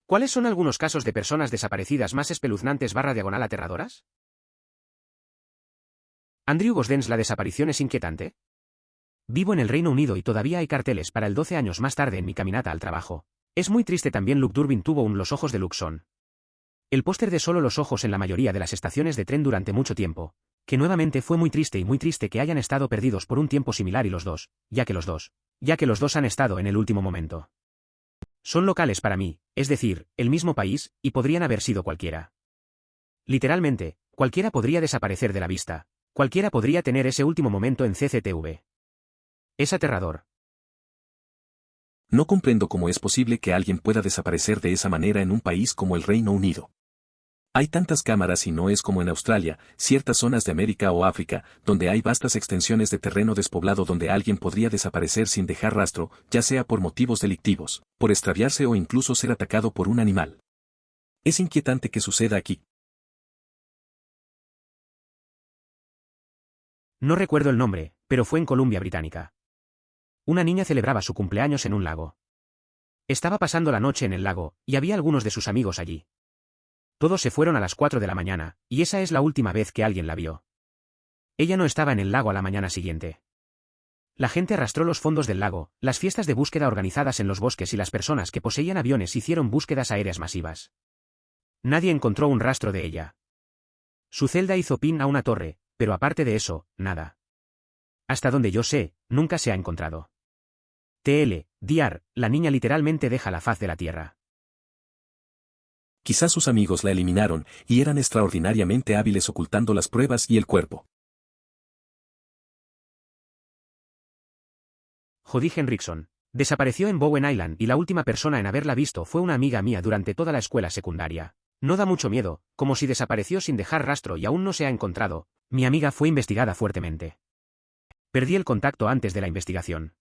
¿Cuáles son algunos casos de personas desaparecidas más espeluznantes / aterradoras? Andrew Gosden's La desaparición es inquietante. Vivo en el Reino Unido y todavía hay carteles para el 12 años más tarde en mi caminata al trabajo. Es muy triste también. Luke Durbin tuvo Los ojos de Luke son el póster de solo los ojos en la mayoría de las estaciones de tren durante mucho tiempo, que nuevamente fue muy triste que hayan estado perdidos por un tiempo similar y los dos, ya que los dos han estado en el último momento. Son locales para mí, es decir, el mismo país, y podrían haber sido cualquiera. Literalmente, cualquiera podría desaparecer de la vista, cualquiera podría tener ese último momento en CCTV. Es aterrador. No comprendo cómo es posible que alguien pueda desaparecer de esa manera en un país como el Reino Unido. Hay tantas cámaras y no es como en Australia, ciertas zonas de América o África, donde hay vastas extensiones de terreno despoblado donde alguien podría desaparecer sin dejar rastro, ya sea por motivos delictivos, por extraviarse o incluso ser atacado por un animal. Es inquietante que suceda aquí. No recuerdo el nombre, pero fue en Columbia Británica. Una niña celebraba su cumpleaños en un lago. Estaba pasando la noche en el lago, y había algunos de sus amigos allí. Todos se fueron a las 4 de la mañana, y esa es la última vez que alguien la vio. Ella no estaba en el lago a la mañana siguiente. La gente arrastró los fondos del lago, las fiestas de búsqueda organizadas en los bosques y las personas que poseían aviones hicieron búsquedas aéreas masivas. Nadie encontró un rastro de ella. Su celda hizo pin a una torre, pero aparte de eso, nada. Hasta donde yo sé, nunca se ha encontrado. Dr. La niña literalmente deja la faz de la tierra. Quizás sus amigos la eliminaron, y eran extraordinariamente hábiles ocultando las pruebas y el cuerpo. Jody Henriksen desapareció en Bowen Island y la última persona en haberla visto fue una amiga mía durante toda la escuela secundaria. No da mucho miedo, como si desapareció sin dejar rastro y aún no se ha encontrado. Mi amiga fue investigada fuertemente. Perdí el contacto antes de la investigación.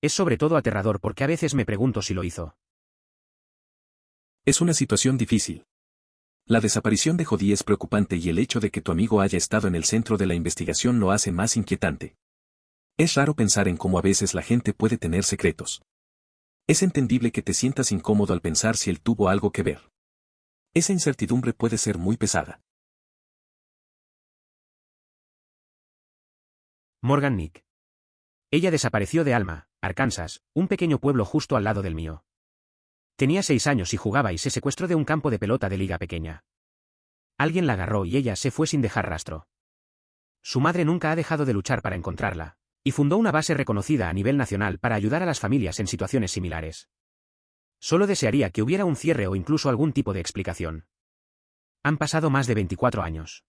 Es sobre todo aterrador porque a veces me pregunto si lo hizo. Es una situación difícil. La desaparición de Jody es preocupante y el hecho de que tu amigo haya estado en el centro de la investigación lo hace más inquietante. Es raro pensar en cómo a veces la gente puede tener secretos. Es entendible que te sientas incómodo al pensar si él tuvo algo que ver. Esa incertidumbre puede ser muy pesada. Morgan Nick. Ella desapareció de Alma, Arkansas, un pequeño pueblo justo al lado del mío. Tenía 6 años y jugaba y se secuestró de un campo de pelota de liga pequeña. Alguien la agarró y ella se fue sin dejar rastro. Su madre nunca ha dejado de luchar para encontrarla, y fundó una base reconocida a nivel nacional para ayudar a las familias en situaciones similares. Solo desearía que hubiera un cierre o incluso algún tipo de explicación. Han pasado más de 24 años.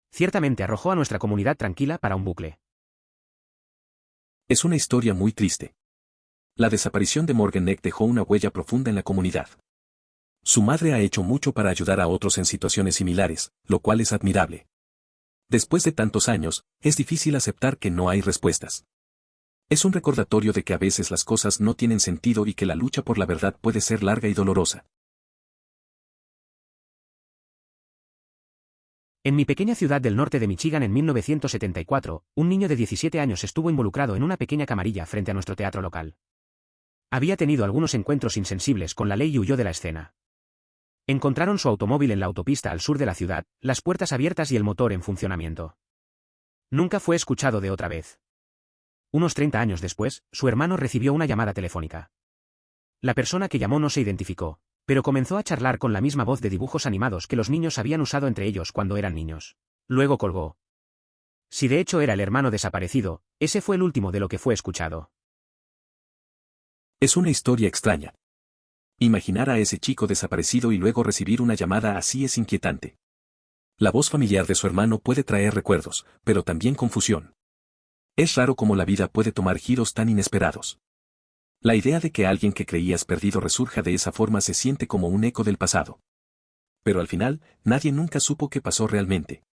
Ciertamente arrojó a nuestra comunidad tranquila para un bucle. Es una historia muy triste. La desaparición de Morgan Neck dejó una huella profunda en la comunidad. Su madre ha hecho mucho para ayudar a otros en situaciones similares, lo cual es admirable. Después de tantos años, es difícil aceptar que no hay respuestas. Es un recordatorio de que a veces las cosas no tienen sentido y que la lucha por la verdad puede ser larga y dolorosa. En mi pequeña ciudad del norte de Michigan en 1974, un niño de 17 años estuvo involucrado en una pequeña camarilla frente a nuestro teatro local. Había tenido algunos encuentros insensibles con la ley y huyó de la escena. Encontraron su automóvil en la autopista al sur de la ciudad, las puertas abiertas y el motor en funcionamiento. Nunca fue escuchado de otra vez. Unos 30 años después, su hermano recibió una llamada telefónica. La persona que llamó no se identificó, pero comenzó a charlar con la misma voz de dibujos animados que los niños habían usado entre ellos cuando eran niños. Luego colgó. Si de hecho era el hermano desaparecido, ese fue el último de lo que fue escuchado. Es una historia extraña. Imaginar a ese chico desaparecido y luego recibir una llamada así es inquietante. La voz familiar de su hermano puede traer recuerdos, pero también confusión. Es raro cómo la vida puede tomar giros tan inesperados. La idea de que alguien que creías perdido resurja de esa forma se siente como un eco del pasado. Pero al final, nadie nunca supo qué pasó realmente.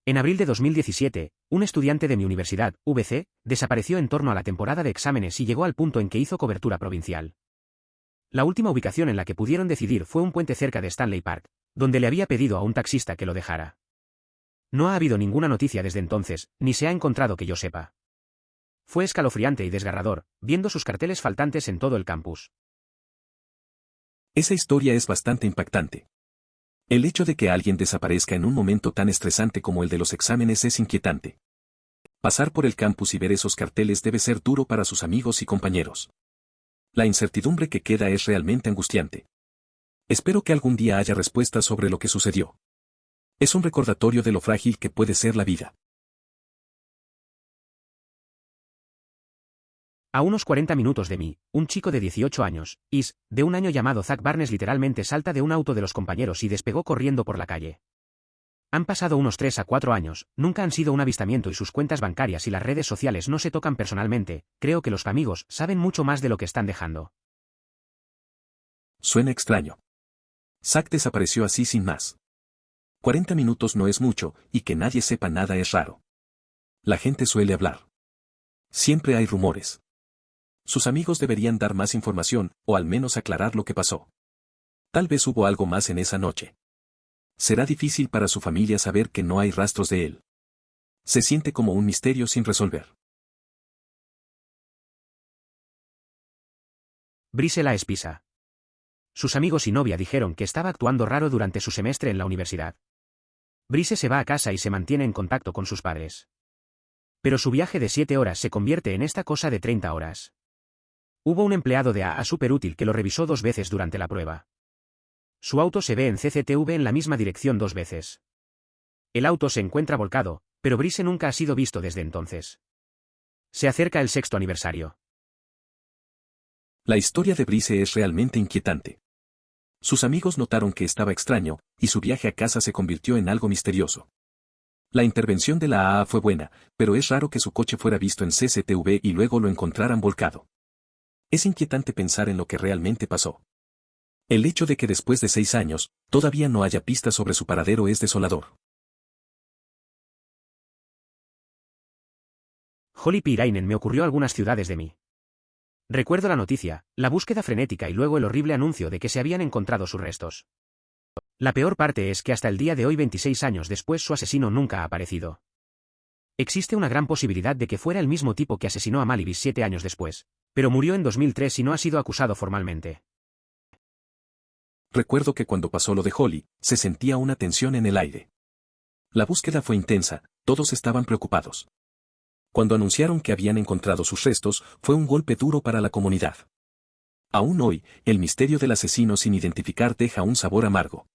En abril de 2017, un estudiante de mi universidad, VC, desapareció en torno a la temporada de exámenes y llegó al punto en que hizo cobertura provincial. La última ubicación en la que pudieron decidir fue un puente cerca de Stanley Park, donde le había pedido a un taxista que lo dejara. No ha habido ninguna noticia desde entonces, ni se ha encontrado que yo sepa. Fue escalofriante y desgarrador, viendo sus carteles faltantes en todo el campus. Esa historia es bastante impactante. El hecho de que alguien desaparezca en un momento tan estresante como el de los exámenes es inquietante. Pasar por el campus y ver esos carteles debe ser duro para sus amigos y compañeros. La incertidumbre que queda es realmente angustiante. Espero que algún día haya respuestas sobre lo que sucedió. Es un recordatorio de lo frágil que puede ser la vida. A unos 40 minutos de mí, un chico de 18 años, de un año llamado Zach Barnes literalmente salta de un auto de los compañeros y despegó corriendo por la calle. Han pasado unos 3 a 4 años, nunca han sido un avistamiento y sus cuentas bancarias y las redes sociales no se tocan personalmente, creo que los amigos saben mucho más de lo que están dejando. Suena extraño. Zach desapareció así sin más. 40 minutos no es mucho, y que nadie sepa nada es raro. La gente suele hablar. Siempre hay rumores. Sus amigos deberían dar más información, o al menos aclarar lo que pasó. Tal vez hubo algo más en esa noche. Será difícil para su familia saber que no hay rastros de él. Se siente como un misterio sin resolver. Brice la espisa. Sus amigos y novia dijeron que estaba actuando raro durante su semestre en la universidad. Brice se va a casa y se mantiene en contacto con sus padres. Pero su viaje de 7 horas se convierte en esta cosa de 30 horas. Hubo un empleado de AA súper útil que lo revisó 2 veces durante la prueba. Su auto se ve en CCTV en la misma dirección 2 veces. El auto se encuentra volcado, pero Brice nunca ha sido visto desde entonces. Se acerca el 6º aniversario. La historia de Brice es realmente inquietante. Sus amigos notaron que estaba extraño, y su viaje a casa se convirtió en algo misterioso. La intervención de la AA fue buena, pero es raro que su coche fuera visto en CCTV y luego lo encontraran volcado. Es inquietante pensar en lo que realmente pasó. El hecho de que después de 6 años, todavía no haya pistas sobre su paradero es desolador. Holly Pirainen me ocurrió algunas ciudades de mí. Recuerdo la noticia, la búsqueda frenética y luego el horrible anuncio de que se habían encontrado sus restos. La peor parte es que hasta el día de hoy 26 años después su asesino nunca ha aparecido. Existe una gran posibilidad de que fuera el mismo tipo que asesinó a Malivis 7 años después, pero murió en 2003 y no ha sido acusado formalmente. Recuerdo que cuando pasó lo de Holly, se sentía una tensión en el aire. La búsqueda fue intensa, todos estaban preocupados. Cuando anunciaron que habían encontrado sus restos, fue un golpe duro para la comunidad. Aún hoy, el misterio del asesino sin identificar deja un sabor amargo.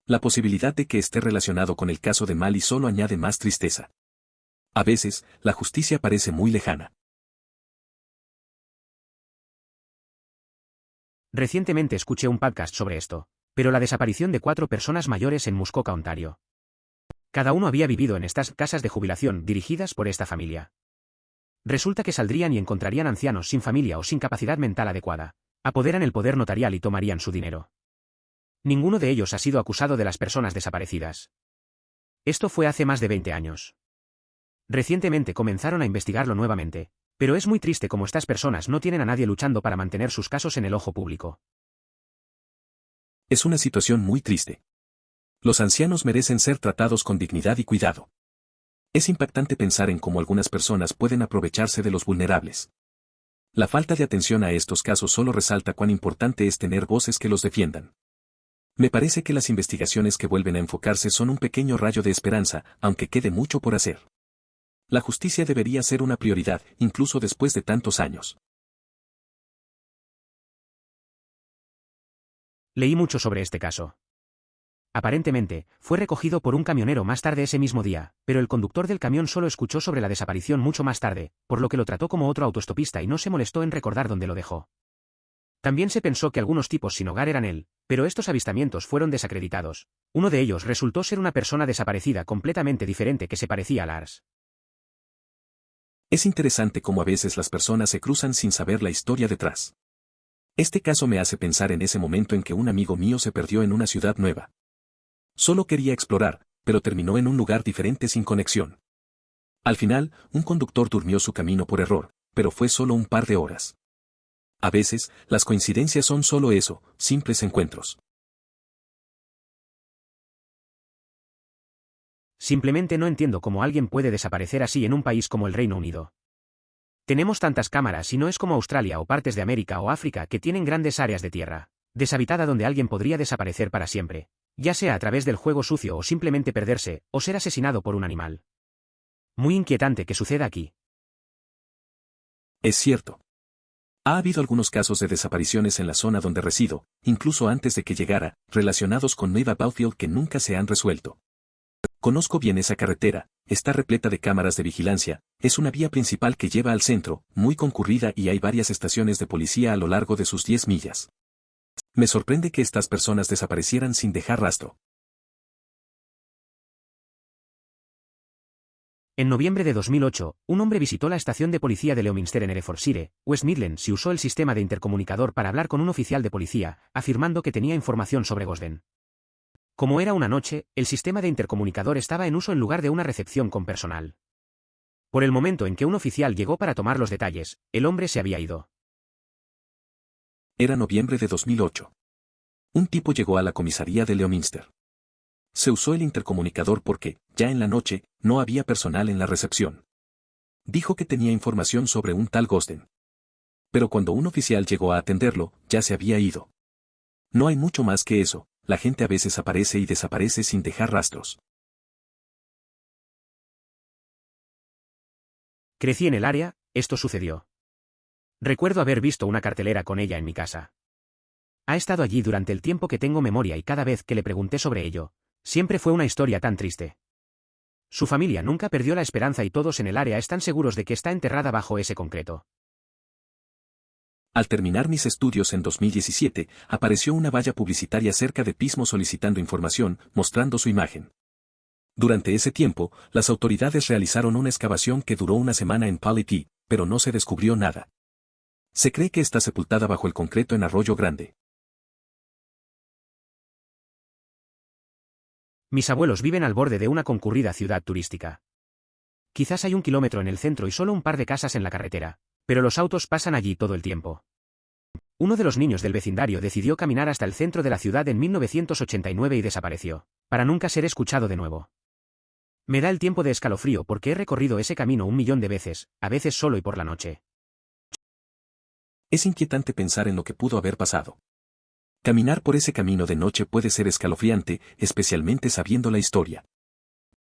La posibilidad de que esté relacionado con el caso de Mali solo añade más tristeza. A veces, la justicia parece muy lejana. Recientemente escuché un podcast sobre esto, pero la desaparición de 4 personas mayores en Muskoka, Ontario. Cada uno había vivido en estas casas de jubilación dirigidas por esta familia. Resulta que saldrían y encontrarían ancianos sin familia o sin capacidad mental adecuada, apoderan el poder notarial y tomarían su dinero. Ninguno de ellos ha sido acusado de las personas desaparecidas. Esto fue hace más de 20 años. Recientemente comenzaron a investigarlo nuevamente, pero es muy triste como estas personas no tienen a nadie luchando para mantener sus casos en el ojo público. Es una situación muy triste. Los ancianos merecen ser tratados con dignidad y cuidado. Es impactante pensar en cómo algunas personas pueden aprovecharse de los vulnerables. La falta de atención a estos casos solo resalta cuán importante es tener voces que los defiendan. Me parece que las investigaciones que vuelven a enfocarse son un pequeño rayo de esperanza, aunque quede mucho por hacer. La justicia debería ser una prioridad, incluso después de tantos años. Leí mucho sobre este caso. Aparentemente, fue recogido por un camionero más tarde ese mismo día, pero el conductor del camión solo escuchó sobre la desaparición mucho más tarde, por lo que lo trató como otro autoestopista y no se molestó en recordar dónde lo dejó. También se pensó que algunos tipos sin hogar eran él, pero estos avistamientos fueron desacreditados. Uno de ellos resultó ser una persona desaparecida completamente diferente que se parecía a Lars. Es interesante cómo a veces las personas se cruzan sin saber la historia detrás. Este caso me hace pensar en ese momento en que un amigo mío se perdió en una ciudad nueva. Solo quería explorar, pero terminó en un lugar diferente sin conexión. Al final, un conductor durmió su camino por error, pero fue solo un par de horas. A veces, las coincidencias son solo eso, simples encuentros. Simplemente no entiendo cómo alguien puede desaparecer así en un país como el Reino Unido. Tenemos tantas cámaras y no es como Australia o partes de América o África que tienen grandes áreas de tierra deshabitada donde alguien podría desaparecer para siempre, ya sea a través del juego sucio o simplemente perderse, o ser asesinado por un animal. Muy inquietante que suceda aquí. Es cierto. Ha habido algunos casos de desapariciones en la zona donde resido, incluso antes de que llegara, relacionados con Neva Bautfield que nunca se han resuelto. Conozco bien esa carretera, está repleta de cámaras de vigilancia, es una vía principal que lleva al centro, muy concurrida y hay varias estaciones de policía a lo largo de sus 10 millas. Me sorprende que estas personas desaparecieran sin dejar rastro. En noviembre de 2008, un hombre visitó la estación de policía de Leominster en Herefordshire, West Midlands y usó el sistema de intercomunicador para hablar con un oficial de policía, afirmando que tenía información sobre Gosden. Como era una noche, el sistema de intercomunicador estaba en uso en lugar de una recepción con personal. Por el momento en que un oficial llegó para tomar los detalles, el hombre se había ido. Era noviembre de 2008. Un tipo llegó a la comisaría de Leominster. Se usó el intercomunicador porque, ya en la noche, no había personal en la recepción. Dijo que tenía información sobre un tal Gosden. Pero cuando un oficial llegó a atenderlo, ya se había ido. No hay mucho más que eso, la gente a veces aparece y desaparece sin dejar rastros. Crecí en el área, esto sucedió. Recuerdo haber visto una cartelera con ella en mi casa. Ha estado allí durante el tiempo que tengo memoria y cada vez que le pregunté sobre ello, siempre fue una historia tan triste. Su familia nunca perdió la esperanza y todos en el área están seguros de que está enterrada bajo ese concreto. Al terminar mis estudios en 2017, apareció una valla publicitaria cerca de Pismo solicitando información, mostrando su imagen. Durante ese tiempo, las autoridades realizaron una excavación que duró una semana en Pally, pero no se descubrió nada. Se cree que está sepultada bajo el concreto en Arroyo Grande. Mis abuelos viven al borde de una concurrida ciudad turística. Quizás hay 1 kilómetro en el centro y solo un par de casas en la carretera, pero los autos pasan allí todo el tiempo. Uno de los niños del vecindario decidió caminar hasta el centro de la ciudad en 1989 y desapareció, para nunca ser escuchado de nuevo. Me da el tiempo de escalofrío porque he recorrido ese camino 1.000.000 de veces, a veces solo y por la noche. Es inquietante pensar en lo que pudo haber pasado. Caminar por ese camino de noche puede ser escalofriante, especialmente sabiendo la historia.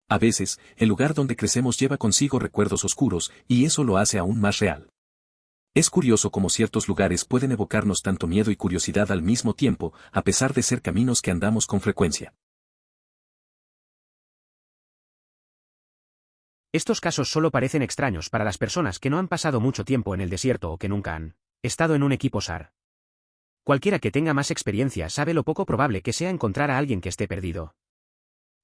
A veces, el lugar donde crecemos lleva consigo recuerdos oscuros, y eso lo hace aún más real. Es curioso cómo ciertos lugares pueden evocarnos tanto miedo y curiosidad al mismo tiempo, a pesar de ser caminos que andamos con frecuencia. Estos casos solo parecen extraños para las personas que no han pasado mucho tiempo en el desierto o que nunca han estado en un equipo SAR. Cualquiera que tenga más experiencia sabe lo poco probable que sea encontrar a alguien que esté perdido.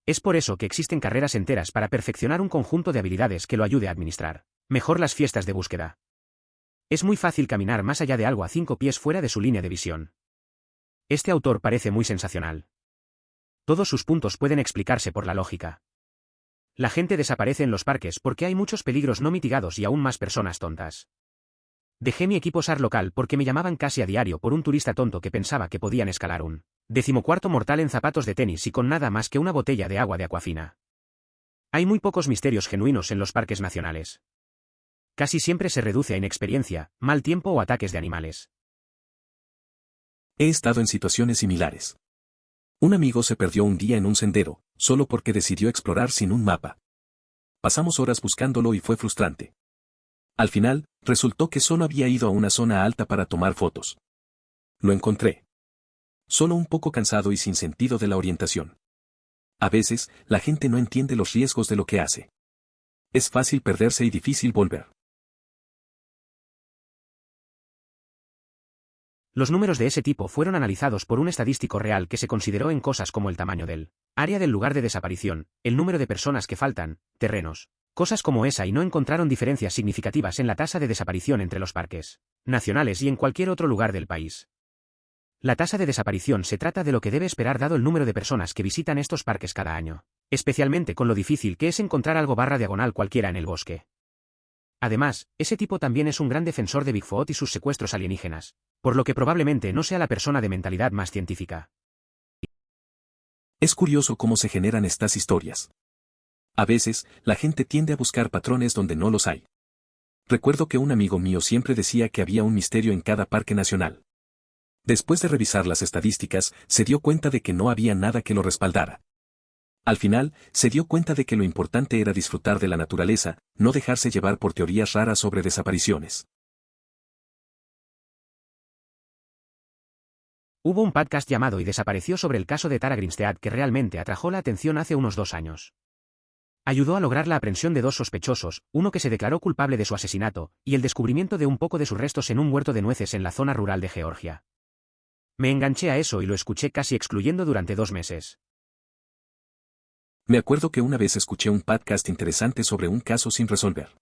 Es por eso que existen carreras enteras para perfeccionar un conjunto de habilidades que lo ayude a administrar mejor las fiestas de búsqueda. Es muy fácil caminar más allá de algo a 5 pies fuera de su línea de visión. Este autor parece muy sensacional. Todos sus puntos pueden explicarse por la lógica. La gente desaparece en los parques porque hay muchos peligros no mitigados y aún más personas tontas. Dejé mi equipo SAR local porque me llamaban casi a diario por un turista tonto que pensaba que podían escalar un 14º mortal en zapatos de tenis y con nada más que una botella de agua de Aquafina. Hay muy pocos misterios genuinos en los parques nacionales. Casi siempre se reduce a inexperiencia, mal tiempo o ataques de animales. He estado en situaciones similares. Un amigo se perdió un día en un sendero, solo porque decidió explorar sin un mapa. Pasamos horas buscándolo y fue frustrante. Al final, resultó que solo había ido a una zona alta para tomar fotos. Lo encontré. Solo un poco cansado y sin sentido de la orientación. A veces, la gente no entiende los riesgos de lo que hace. Es fácil perderse y difícil volver. Los números de ese tipo fueron analizados por un estadístico real que se consideró en cosas como el tamaño del área del lugar de desaparición, el número de personas que faltan, terrenos, cosas como esa y no encontraron diferencias significativas en la tasa de desaparición entre los parques nacionales y en cualquier otro lugar del país. La tasa de desaparición se trata de lo que debe esperar dado el número de personas que visitan estos parques cada año, especialmente con lo difícil que es encontrar algo diagonal cualquiera en el bosque. Además, ese tipo también es un gran defensor de Bigfoot y sus secuestros alienígenas, por lo que probablemente no sea la persona de mentalidad más científica. Es curioso cómo se generan estas historias. A veces, la gente tiende a buscar patrones donde no los hay. Recuerdo que un amigo mío siempre decía que había un misterio en cada parque nacional. Después de revisar las estadísticas, se dio cuenta de que no había nada que lo respaldara. Al final, se dio cuenta de que lo importante era disfrutar de la naturaleza, no dejarse llevar por teorías raras sobre desapariciones. Hubo un podcast llamado Y desapareció sobre el caso de Tara Grinstead que realmente atrajo la atención hace unos 2 años. Ayudó a lograr la aprehensión de 2 sospechosos, uno que se declaró culpable de su asesinato, y el descubrimiento de un poco de sus restos en un huerto de nueces en la zona rural de Georgia. Me enganché a eso y lo escuché casi excluyendo durante 2 meses. Me acuerdo que una vez escuché un podcast interesante sobre un caso sin resolver.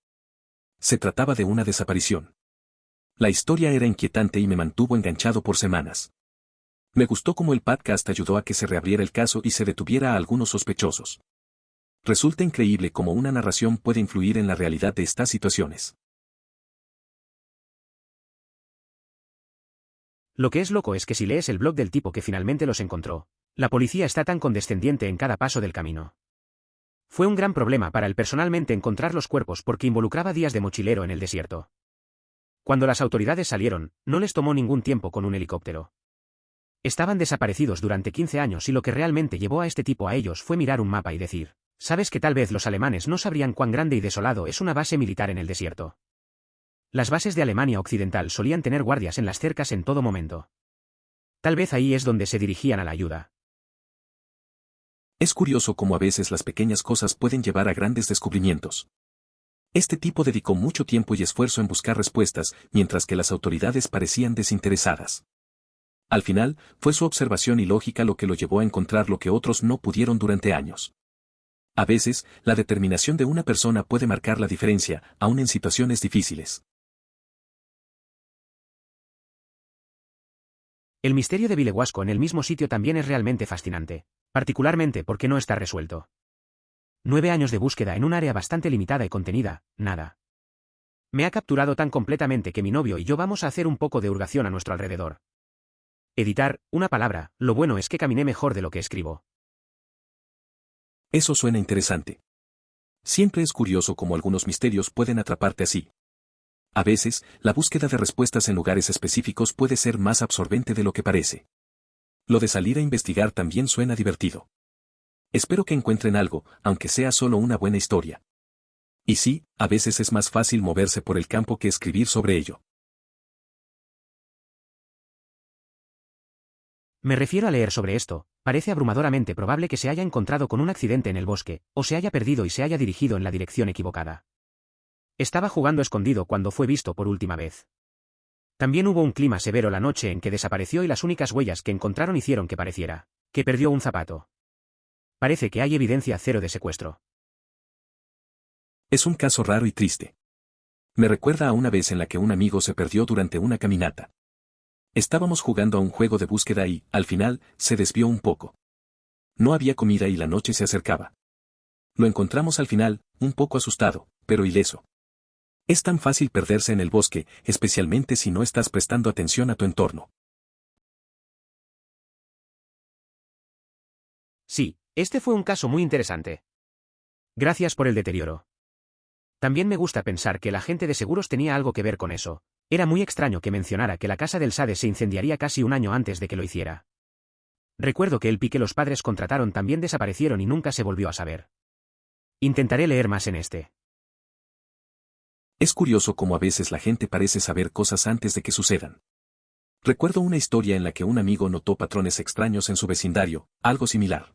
Se trataba de una desaparición. La historia era inquietante y me mantuvo enganchado por semanas. Me gustó cómo el podcast ayudó a que se reabriera el caso y se detuviera a algunos sospechosos. Resulta increíble cómo una narración puede influir en la realidad de estas situaciones. Lo que es loco es que si lees el blog del tipo que finalmente los encontró, la policía está tan condescendiente en cada paso del camino. Fue un gran problema para él personalmente encontrar los cuerpos porque involucraba días de mochilero en el desierto. Cuando las autoridades salieron, no les tomó ningún tiempo con un helicóptero. Estaban desaparecidos durante 15 años y lo que realmente llevó a este tipo a ellos fue mirar un mapa y decir, ¿sabes que tal vez los alemanes no sabrían cuán grande y desolado es una base militar en el desierto? Las bases de Alemania Occidental solían tener guardias en las cercas en todo momento. Tal vez ahí es donde se dirigían a la ayuda. Es curioso cómo a veces las pequeñas cosas pueden llevar a grandes descubrimientos. Este tipo dedicó mucho tiempo y esfuerzo en buscar respuestas, mientras que las autoridades parecían desinteresadas. Al final, fue su observación y lógica lo que lo llevó a encontrar lo que otros no pudieron durante años. A veces, la determinación de una persona puede marcar la diferencia, aun en situaciones difíciles. El misterio de Bilehuasco en el mismo sitio también es realmente fascinante, particularmente porque no está resuelto. 9 años de búsqueda en un área bastante limitada y contenida, nada. Me ha capturado tan completamente que mi novio y yo vamos a hacer un poco de hurgación a nuestro alrededor. Editar, una palabra, lo bueno es que caminé mejor de lo que escribo. Eso suena interesante. Siempre es curioso cómo algunos misterios pueden atraparte así. A veces, la búsqueda de respuestas en lugares específicos puede ser más absorbente de lo que parece. Lo de salir a investigar también suena divertido. Espero que encuentren algo, aunque sea solo una buena historia. Y sí, a veces es más fácil moverse por el campo que escribir sobre ello. Me refiero a leer sobre esto, parece abrumadoramente probable que se haya encontrado con un accidente en el bosque, o se haya perdido y se haya dirigido en la dirección equivocada. Estaba jugando escondido cuando fue visto por última vez. También hubo un clima severo la noche en que desapareció y las únicas huellas que encontraron hicieron que pareciera que perdió un zapato. Parece que hay evidencia cero de secuestro. Es un caso raro y triste. Me recuerda a una vez en la que un amigo se perdió durante una caminata. Estábamos jugando a un juego de búsqueda y, al final, se desvió un poco. No había comida y la noche se acercaba. Lo encontramos al final, un poco asustado, pero ileso. Es tan fácil perderse en el bosque, especialmente si no estás prestando atención a tu entorno. Sí, este fue un caso muy interesante. Gracias por el deterioro. También me gusta pensar que el agente de seguros tenía algo que ver con eso. Era muy extraño que mencionara que la casa del Sade se incendiaría casi un año antes de que lo hiciera. Recuerdo que el Pi que los padres contrataron también desaparecieron y nunca se volvió a saber. Intentaré leer más en este. Es curioso cómo a veces la gente parece saber cosas antes de que sucedan. Recuerdo una historia en la que un amigo notó patrones extraños en su vecindario, algo similar.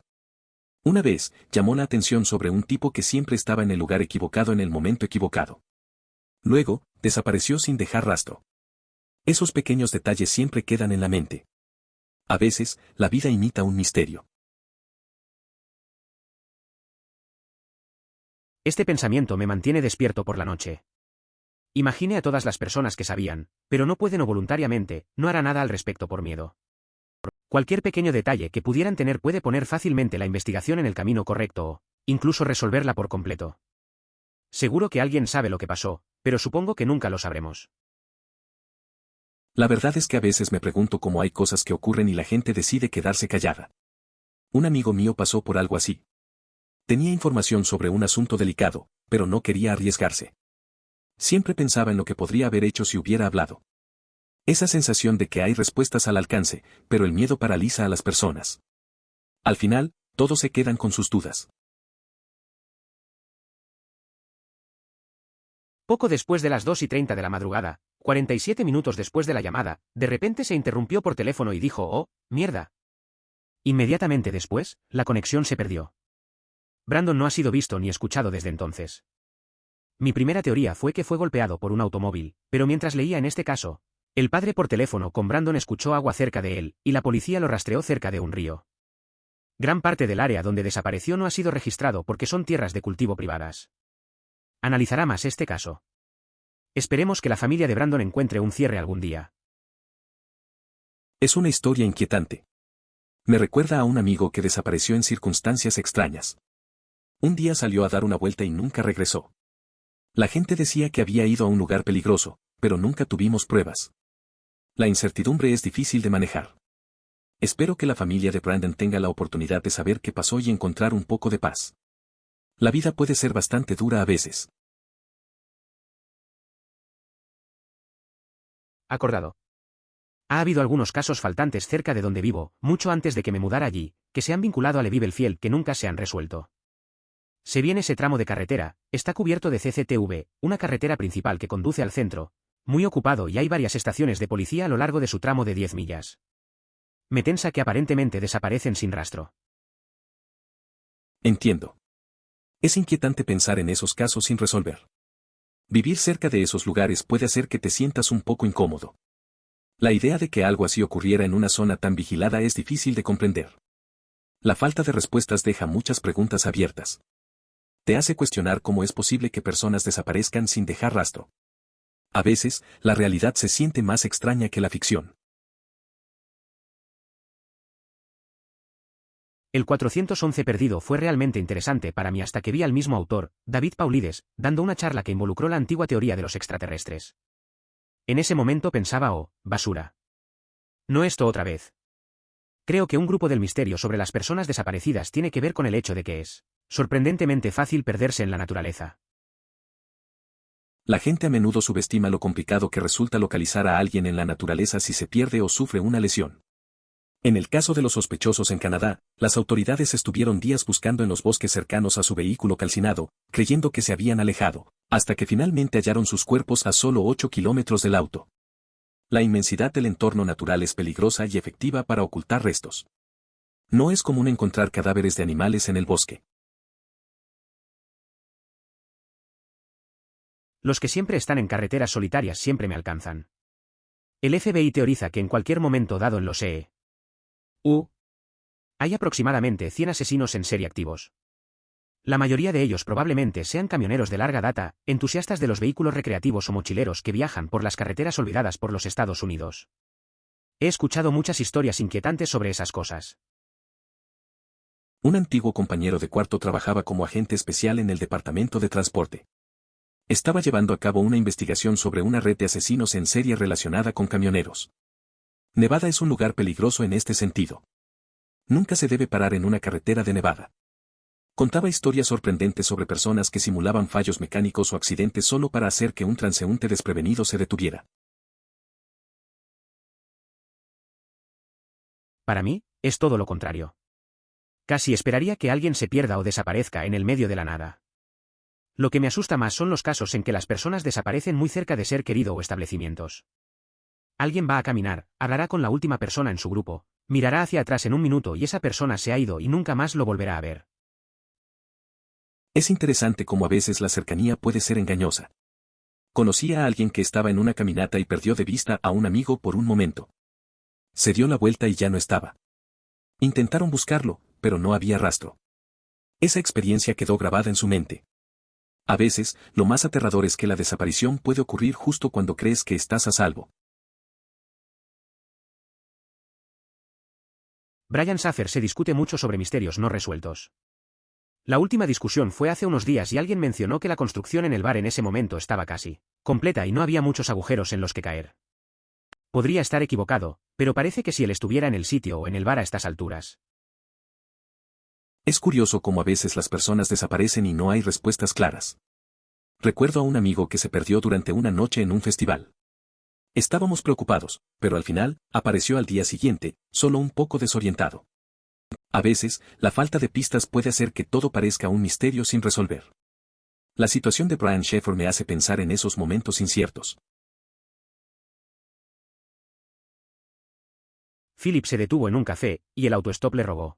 Una vez, llamó la atención sobre un tipo que siempre estaba en el lugar equivocado en el momento equivocado. Luego, desapareció sin dejar rastro. Esos pequeños detalles siempre quedan en la mente. A veces, la vida imita un misterio. Este pensamiento me mantiene despierto por la noche. Imagine a todas las personas que sabían, pero no pueden o voluntariamente, no hará nada al respecto por miedo. Cualquier pequeño detalle que pudieran tener puede poner fácilmente la investigación en el camino correcto o, incluso resolverla por completo. Seguro que alguien sabe lo que pasó, pero supongo que nunca lo sabremos. La verdad es que a veces me pregunto cómo hay cosas que ocurren y la gente decide quedarse callada. Un amigo mío pasó por algo así. Tenía información sobre un asunto delicado, pero no quería arriesgarse. Siempre pensaba en lo que podría haber hecho si hubiera hablado. Esa sensación de que hay respuestas al alcance, pero el miedo paraliza a las personas. Al final, todos se quedan con sus dudas. Poco después de las 2:30 de la madrugada, 47 minutos después de la llamada, de repente se interrumpió por teléfono y dijo: «Oh, mierda». Inmediatamente después, la conexión se perdió. Brandon no ha sido visto ni escuchado desde entonces. Mi primera teoría fue que fue golpeado por un automóvil, pero mientras leía en este caso, el padre por teléfono con Brandon escuchó agua cerca de él, y la policía lo rastreó cerca de un río. Gran parte del área donde desapareció no ha sido registrado porque son tierras de cultivo privadas. Analizará más este caso. Esperemos que la familia de Brandon encuentre un cierre algún día. Es una historia inquietante. Me recuerda a un amigo que desapareció en circunstancias extrañas. Un día salió a dar una vuelta y nunca regresó. La gente decía que había ido a un lugar peligroso, pero nunca tuvimos pruebas. La incertidumbre es difícil de manejar. Espero que la familia de Brandon tenga la oportunidad de saber qué pasó y encontrar un poco de paz. La vida puede ser bastante dura a veces. Acordado. Ha habido algunos casos faltantes cerca de donde vivo, mucho antes de que me mudara allí, que se han vinculado a Levivel Field que nunca se han resuelto. Se viene ese tramo de carretera, está cubierto de CCTV, una carretera principal que conduce al centro, muy ocupado y hay varias estaciones de policía a lo largo de su tramo de 10 millas. Me tensa que aparentemente desaparecen sin rastro. Entiendo. Es inquietante pensar en esos casos sin resolver. Vivir cerca de esos lugares puede hacer que te sientas un poco incómodo. La idea de que algo así ocurriera en una zona tan vigilada es difícil de comprender. La falta de respuestas deja muchas preguntas abiertas. Te hace cuestionar cómo es posible que personas desaparezcan sin dejar rastro. A veces, la realidad se siente más extraña que la ficción. El 411 perdido fue realmente interesante para mí hasta que vi al mismo autor, David Paulides, dando una charla que involucró la antigua teoría de los extraterrestres. En ese momento pensaba: «Oh, basura. No esto otra vez». Creo que un grupo del misterio sobre las personas desaparecidas tiene que ver con el hecho de que es sorprendentemente fácil perderse en la naturaleza. La gente a menudo subestima lo complicado que resulta localizar a alguien en la naturaleza si se pierde o sufre una lesión. En el caso de los sospechosos en Canadá, las autoridades estuvieron días buscando en los bosques cercanos a su vehículo calcinado, creyendo que se habían alejado, hasta que finalmente hallaron sus cuerpos a solo 8 kilómetros del auto. La inmensidad del entorno natural es peligrosa y efectiva para ocultar restos. No es común encontrar cadáveres de animales en el bosque. Los que siempre están en carreteras solitarias siempre me alcanzan. El FBI teoriza que en cualquier momento dado en los EU, hay aproximadamente 100 asesinos en serie activos. La mayoría de ellos probablemente sean camioneros de larga data, entusiastas de los vehículos recreativos o mochileros que viajan por las carreteras olvidadas por los Estados Unidos. He escuchado muchas historias inquietantes sobre esas cosas. Un antiguo compañero de cuarto trabajaba como agente especial en el Departamento de Transporte. Estaba llevando a cabo una investigación sobre una red de asesinos en serie relacionada con camioneros. Nevada es un lugar peligroso en este sentido. Nunca se debe parar en una carretera de Nevada. Contaba historias sorprendentes sobre personas que simulaban fallos mecánicos o accidentes solo para hacer que un transeúnte desprevenido se detuviera. Para mí, es todo lo contrario. Casi esperaría que alguien se pierda o desaparezca en el medio de la nada. Lo que me asusta más son los casos en que las personas desaparecen muy cerca de ser querido o establecimientos. Alguien va a caminar, hablará con la última persona en su grupo, mirará hacia atrás en un minuto y esa persona se ha ido y nunca más lo volverá a ver. Es interesante cómo a veces la cercanía puede ser engañosa. Conocí a alguien que estaba en una caminata y perdió de vista a un amigo por un momento. Se dio la vuelta y ya no estaba. Intentaron buscarlo, pero no había rastro. Esa experiencia quedó grabada en su mente. A veces, lo más aterrador es que la desaparición puede ocurrir justo cuando crees que estás a salvo. Brian Saffer se discute mucho sobre misterios no resueltos. La última discusión fue hace unos días y alguien mencionó que la construcción en el bar en ese momento estaba casi completa y no había muchos agujeros en los que caer. Podría estar equivocado, pero parece que si él estuviera en el sitio o en el bar a estas alturas. Es curioso cómo a veces las personas desaparecen y no hay respuestas claras. Recuerdo a un amigo que se perdió durante una noche en un festival. Estábamos preocupados, pero al final, apareció al día siguiente, solo un poco desorientado. A veces, la falta de pistas puede hacer que todo parezca un misterio sin resolver. La situación de Brian Sheffer me hace pensar en esos momentos inciertos. Philip se detuvo en un café, y el autostop le robó.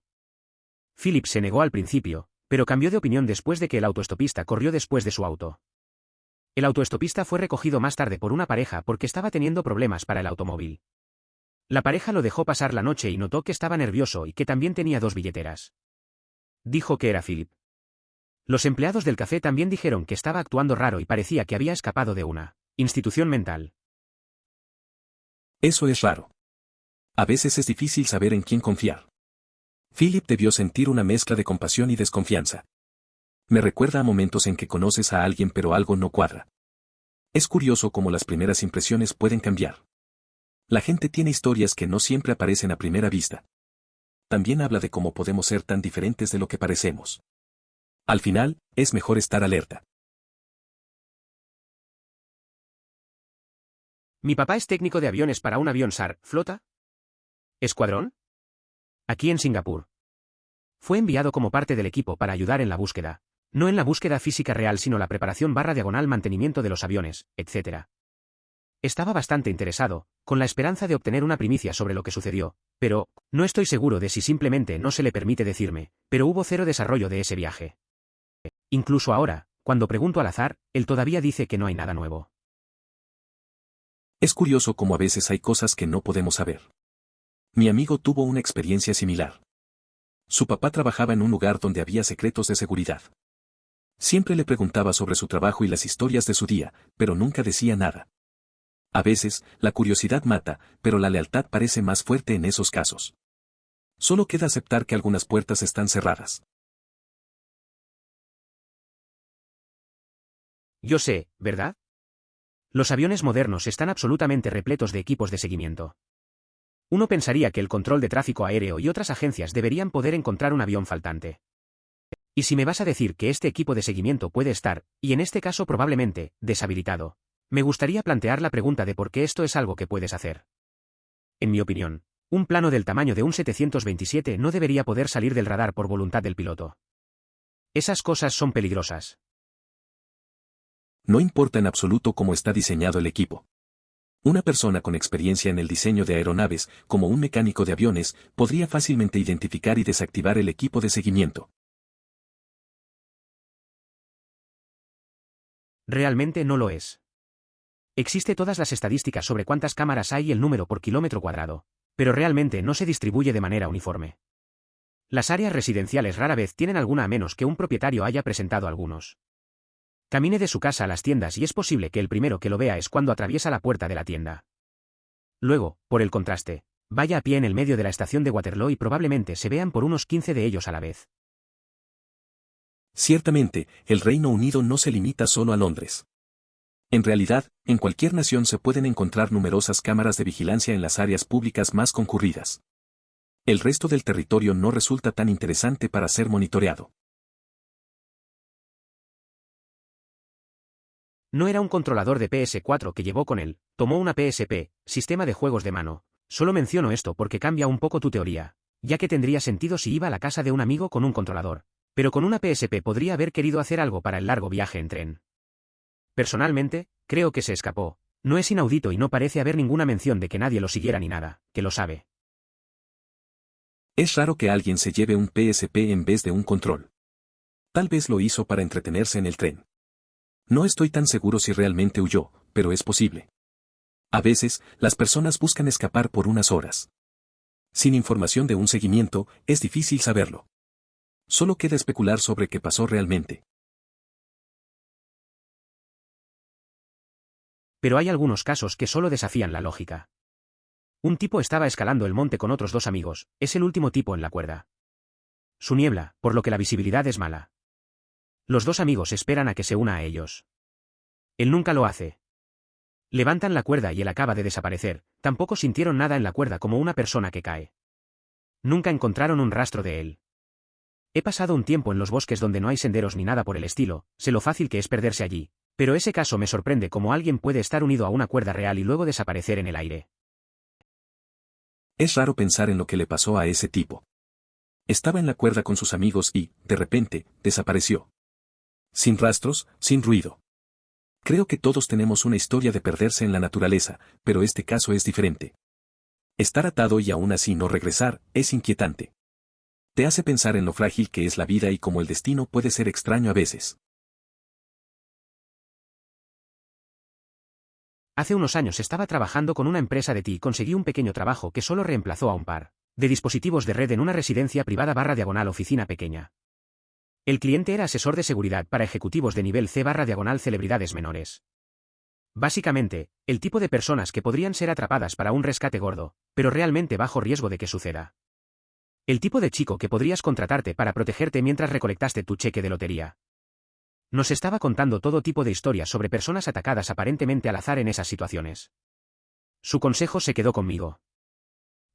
Philip se negó al principio, pero cambió de opinión después de que el autoestopista corrió después de su auto. El autoestopista fue recogido más tarde por una pareja porque estaba teniendo problemas para el automóvil. La pareja lo dejó pasar la noche y notó que estaba nervioso y que también tenía 2 billeteras. Dijo que era Philip. Los empleados del café también dijeron que estaba actuando raro y parecía que había escapado de una institución mental. Eso es raro. A veces es difícil saber en quién confiar. Philip debió sentir una mezcla de compasión y desconfianza. Me recuerda a momentos en que conoces a alguien pero algo no cuadra. Es curioso cómo las primeras impresiones pueden cambiar. La gente tiene historias que no siempre aparecen a primera vista. También habla de cómo podemos ser tan diferentes de lo que parecemos. Al final, es mejor estar alerta. Mi papá es técnico de aviones para un avión SAR, ¿flota? ¿Escuadrón? Aquí en Singapur. Fue enviado como parte del equipo para ayudar en la búsqueda. No en la búsqueda física real sino la preparación / mantenimiento de los aviones, etc. Estaba bastante interesado, con la esperanza de obtener una primicia sobre lo que sucedió, pero, no estoy seguro de si simplemente no se le permite decirme, pero hubo 0 desarrollo de ese viaje. Incluso ahora, cuando pregunto al azar, él todavía dice que no hay nada nuevo. Es curioso cómo a veces hay cosas que no podemos saber. Mi amigo tuvo una experiencia similar. Su papá trabajaba en un lugar donde había secretos de seguridad. Siempre le preguntaba sobre su trabajo y las historias de su día, pero nunca decía nada. A veces, la curiosidad mata, pero la lealtad parece más fuerte en esos casos. Solo queda aceptar que algunas puertas están cerradas. Yo sé, ¿verdad? Los aviones modernos están absolutamente repletos de equipos de seguimiento. Uno pensaría que el control de tráfico aéreo y otras agencias deberían poder encontrar un avión faltante. Y si me vas a decir que este equipo de seguimiento puede estar, y en este caso probablemente, deshabilitado, me gustaría plantear la pregunta de por qué esto es algo que puedes hacer. En mi opinión, un plano del tamaño de un 727 no debería poder salir del radar por voluntad del piloto. Esas cosas son peligrosas. No importa en absoluto cómo está diseñado el equipo. Una persona con experiencia en el diseño de aeronaves, como un mecánico de aviones, podría fácilmente identificar y desactivar el equipo de seguimiento. Realmente no lo es. Existe todas las estadísticas sobre cuántas cámaras hay y el número por kilómetro cuadrado, pero realmente no se distribuye de manera uniforme. Las áreas residenciales rara vez tienen alguna a menos que un propietario haya presentado algunos. Camine de su casa a las tiendas y es posible que el primero que lo vea es cuando atraviesa la puerta de la tienda. Luego, por el contraste, vaya a pie en el medio de la estación de Waterloo y probablemente se vean por unos 15 de ellos a la vez. Ciertamente, el Reino Unido no se limita solo a Londres. En realidad, en cualquier nación se pueden encontrar numerosas cámaras de vigilancia en las áreas públicas más concurridas. El resto del territorio no resulta tan interesante para ser monitoreado. No era un controlador de PS4 que llevó con él, tomó una PSP, sistema de juegos de mano. Solo menciono esto porque cambia un poco tu teoría, ya que tendría sentido si iba a la casa de un amigo con un controlador, pero con una PSP podría haber querido hacer algo para el largo viaje en tren. Personalmente, creo que se escapó. No es inaudito y no parece haber ninguna mención de que nadie lo siguiera ni nada, que lo sabe. Es raro que alguien se lleve un PSP en vez de un control. Tal vez lo hizo para entretenerse en el tren. No estoy tan seguro si realmente huyó, pero es posible. A veces, las personas buscan escapar por unas horas. Sin información de un seguimiento, es difícil saberlo. Solo queda especular sobre qué pasó realmente. Pero hay algunos casos que solo desafían la lógica. Un tipo estaba escalando el monte con otros 2 amigos, es el último tipo en la cuerda. Su niebla, por lo que la visibilidad es mala. Los 2 amigos esperan a que se una a ellos. Él nunca lo hace. Levantan la cuerda y él acaba de desaparecer, tampoco sintieron nada en la cuerda como una persona que cae. Nunca encontraron un rastro de él. He pasado un tiempo en los bosques donde no hay senderos ni nada por el estilo, sé lo fácil que es perderse allí, Pero ese caso me sorprende cómo alguien puede estar unido a una cuerda real y luego desaparecer en el aire. Es raro pensar en lo que le pasó a ese tipo. Estaba en la cuerda con sus amigos y, de repente, desapareció. Sin rastros, sin ruido. Creo que todos tenemos una historia de perderse en la naturaleza, pero este caso es diferente. Estar atado y aún así no regresar, es inquietante. Te hace pensar en lo frágil que es la vida y cómo el destino puede ser extraño a veces. Hace unos años estaba trabajando con una empresa de TI y conseguí un pequeño trabajo que solo reemplazó a un par de dispositivos de red en una residencia privada / oficina pequeña. El cliente era asesor de seguridad para ejecutivos de nivel C / celebridades menores. Básicamente, el tipo de personas que podrían ser atrapadas para un rescate gordo, pero realmente bajo riesgo de que suceda. El tipo de chico que podrías contratarte para protegerte mientras recolectaste tu cheque de lotería. Nos estaba contando todo tipo de historias sobre personas atacadas aparentemente al azar en esas situaciones. Su consejo se quedó conmigo.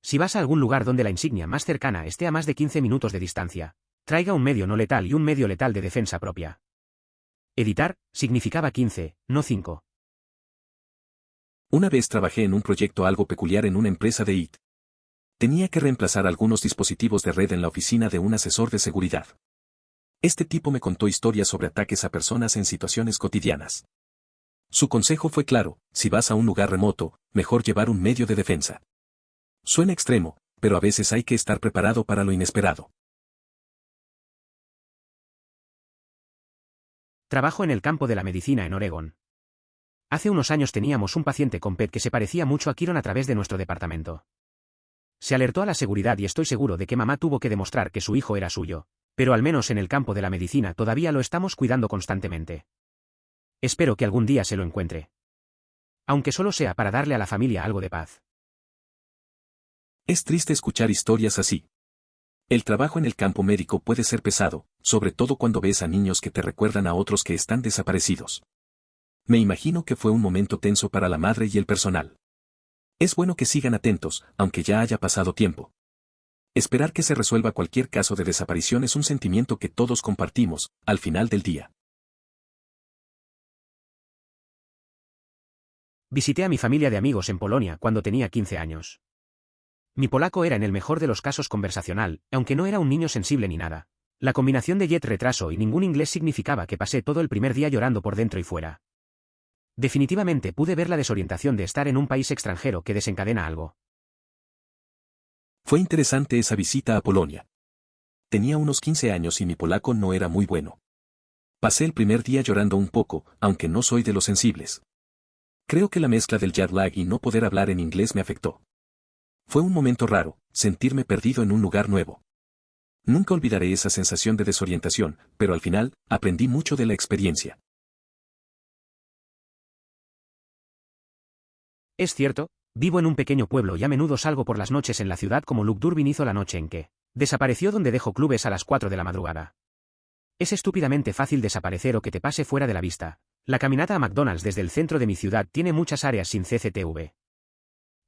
Si vas a algún lugar donde la insignia más cercana esté a más de 15 minutos de distancia, traiga un medio no letal y un medio letal de defensa propia. Editar significaba 15, no 5. Una vez trabajé en un proyecto algo peculiar en una empresa de IT. Tenía que reemplazar algunos dispositivos de red en la oficina de un asesor de seguridad. Este tipo me contó historias sobre ataques a personas en situaciones cotidianas. Su consejo fue claro: si vas a un lugar remoto, mejor llevar un medio de defensa. Suena extremo, pero a veces hay que estar preparado para lo inesperado. Trabajo en el campo de la medicina en Oregón. Hace unos años teníamos un paciente con PET que se parecía mucho a Kiron a través de nuestro departamento. Se alertó a la seguridad y estoy seguro de que mamá tuvo que demostrar que su hijo era suyo. Pero al menos en el campo de la medicina todavía lo estamos cuidando constantemente. Espero que algún día se lo encuentre. Aunque solo sea para darle a la familia algo de paz. Es triste escuchar historias así. El trabajo en el campo médico puede ser pesado, sobre todo cuando ves a niños que te recuerdan a otros que están desaparecidos. Me imagino que fue un momento tenso para la madre y el personal. Es bueno que sigan atentos, aunque ya haya pasado tiempo. Esperar que se resuelva cualquier caso de desaparición es un sentimiento que todos compartimos, al final del día. Visité a mi familia de amigos en Polonia cuando tenía 15 años. Mi polaco era en el mejor de los casos conversacional, aunque no era un niño sensible ni nada. La combinación de jet retraso y ningún inglés significaba que pasé todo el primer día llorando por dentro y fuera. Definitivamente pude ver la desorientación de estar en un país extranjero que desencadena algo. Fue interesante esa visita a Polonia. Tenía unos 15 años y mi polaco no era muy bueno. Pasé el primer día llorando un poco, aunque no soy de los sensibles. Creo que la mezcla del jet lag y no poder hablar en inglés me afectó. Fue un momento raro, sentirme perdido en un lugar nuevo. Nunca olvidaré esa sensación de desorientación, pero al final, aprendí mucho de la experiencia. Es cierto, vivo en un pequeño pueblo y a menudo salgo por las noches en la ciudad como Luke Durbin hizo la noche en que desapareció, donde dejo clubes a las 4 de la madrugada. Es estúpidamente fácil desaparecer o que te pase fuera de la vista. La caminata a McDonald's desde el centro de mi ciudad tiene muchas áreas sin CCTV.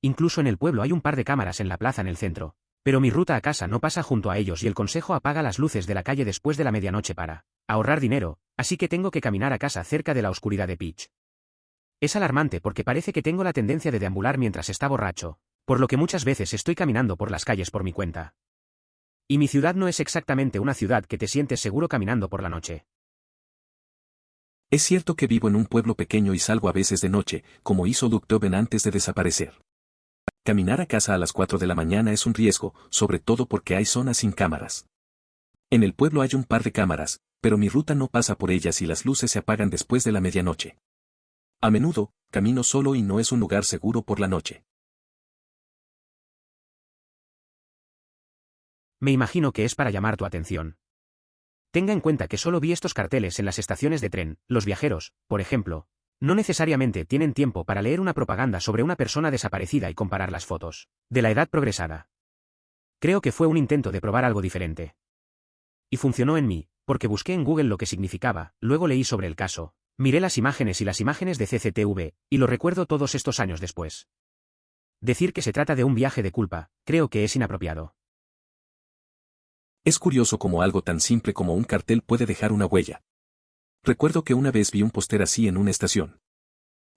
Incluso en el pueblo hay un par de cámaras en la plaza en el centro, pero mi ruta a casa no pasa junto a ellos y el consejo apaga las luces de la calle después de la medianoche para ahorrar dinero, así que tengo que caminar a casa cerca de la oscuridad de pitch. Es alarmante porque parece que tengo la tendencia de deambular mientras está borracho, por lo que muchas veces estoy caminando por las calles por mi cuenta. Y mi ciudad no es exactamente una ciudad que te sientes seguro caminando por la noche. Es cierto que vivo en un pueblo pequeño y salgo a veces de noche, como hizo Luke Durbin antes de desaparecer. Caminar a casa a las 4 de la mañana es un riesgo, sobre todo porque hay zonas sin cámaras. En el pueblo hay un par de cámaras, pero mi ruta no pasa por ellas y las luces se apagan después de la medianoche. A menudo, camino solo y no es un lugar seguro por la noche. Me imagino que es para llamar tu atención. Tenga en cuenta que solo vi estos carteles en las estaciones de tren. Los viajeros, por ejemplo, no necesariamente tienen tiempo para leer una propaganda sobre una persona desaparecida y comparar las fotos de la edad progresada. Creo que fue un intento de probar algo diferente. Y funcionó en mí, porque busqué en Google lo que significaba, luego leí sobre el caso, miré las imágenes y las imágenes de CCTV, y lo recuerdo todos estos años después. Decir que se trata de un viaje de culpa, creo que es inapropiado. Es curioso cómo algo tan simple como un cartel puede dejar una huella. Recuerdo que una vez vi un póster así en una estación.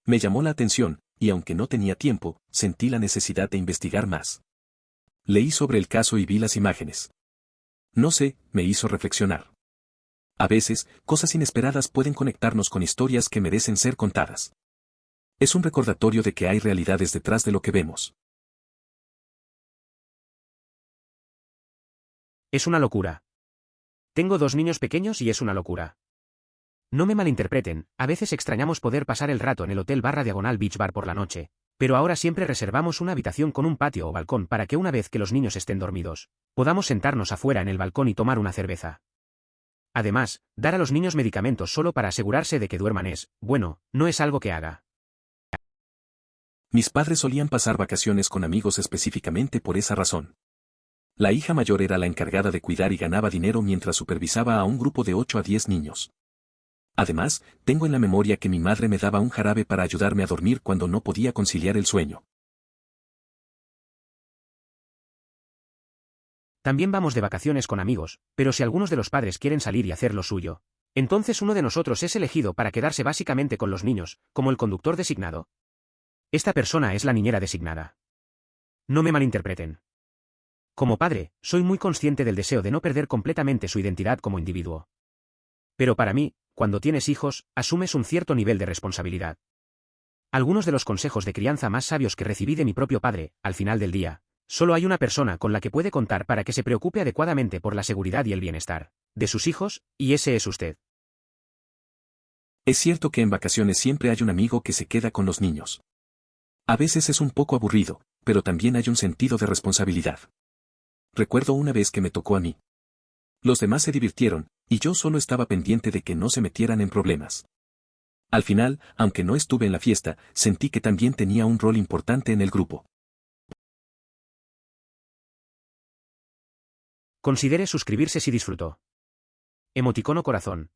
Me llamó la atención, y aunque no tenía tiempo, sentí la necesidad de investigar más. Leí sobre el caso y vi las imágenes. No sé, me hizo reflexionar. A veces, cosas inesperadas pueden conectarnos con historias que merecen ser contadas. Es un recordatorio de que hay realidades detrás de lo que vemos. Es una locura. Tengo 2 niños pequeños y es una locura. No me malinterpreten, a veces extrañamos poder pasar el rato en el hotel / Beach Bar por la noche, pero ahora siempre reservamos una habitación con un patio o balcón para que una vez que los niños estén dormidos, podamos sentarnos afuera en el balcón y tomar una cerveza. Además, dar a los niños medicamentos solo para asegurarse de que duerman bueno, no es algo que haga. Mis padres solían pasar vacaciones con amigos específicamente por esa razón. La hija mayor era la encargada de cuidar y ganaba dinero mientras supervisaba a un grupo de 8 a 10 niños. Además, tengo en la memoria que mi madre me daba un jarabe para ayudarme a dormir cuando no podía conciliar el sueño. También vamos de vacaciones con amigos, pero si algunos de los padres quieren salir y hacer lo suyo, entonces uno de nosotros es elegido para quedarse básicamente con los niños, como el conductor designado. Esta persona es la niñera designada. No me malinterpreten. Como padre, soy muy consciente del deseo de no perder completamente su identidad como individuo. Pero para mí, cuando tienes hijos, asumes un cierto nivel de responsabilidad. Algunos de los consejos de crianza más sabios que recibí de mi propio padre, al final del día, solo hay una persona con la que puede contar para que se preocupe adecuadamente por la seguridad y el bienestar de sus hijos, y ese es usted. Es cierto que en vacaciones siempre hay un amigo que se queda con los niños. A veces es un poco aburrido, pero también hay un sentido de responsabilidad. Recuerdo una vez que me tocó a mí. Los demás se divirtieron, y yo solo estaba pendiente de que no se metieran en problemas. Al final, aunque no estuve en la fiesta, sentí que también tenía un rol importante en el grupo. Considere suscribirse si disfrutó. Emoticono corazón.